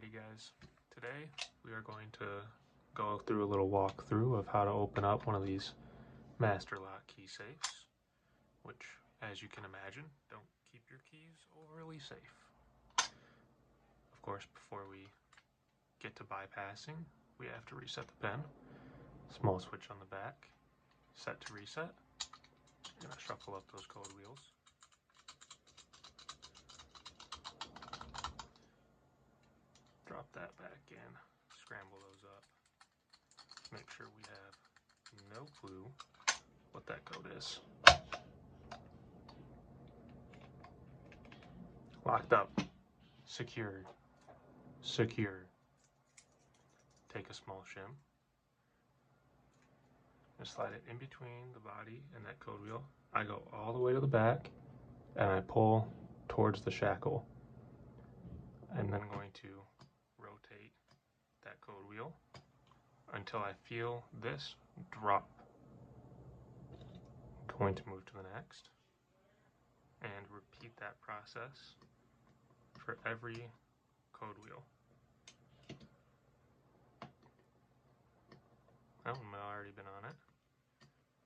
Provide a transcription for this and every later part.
Alrighty guys, today we are going to go through a little walkthrough of how to open up one of these master lock key safes, which, as you can imagine, don't keep your keys overly safe. Of course, before we get to bypassing, we have to reset the pen. Small switch on the back, set to reset. I'm going to shuffle up those code wheels. Drop that back in, scramble those up, make sure we have no clue what that code is. Locked up, secured, secure. Take a small shim and slide it in between the body and that code wheel. I go all the way to the back and I pull towards the shackle. I'm then going to rotate that code wheel until I feel this drop. I'm going to move to the next and repeat that process for every code wheel. That one might have already been on it,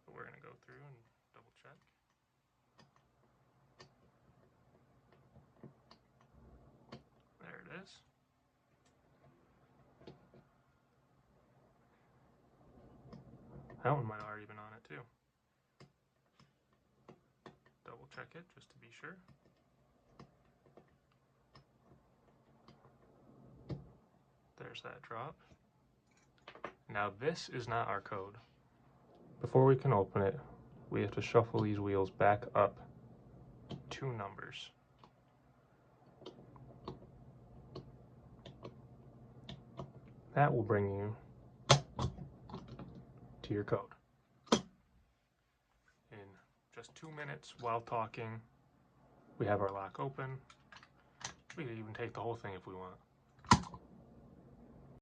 but we're going to go through and double check. There it is. That one might have already been on it too. Double check it just to be sure. There's that drop. Now this is not our code. Before we can open it, we have to shuffle these wheels back up 2 numbers. That will bring you to your code. In just 2 minutes while talking, we have our lock open. We can even take the whole thing if we want.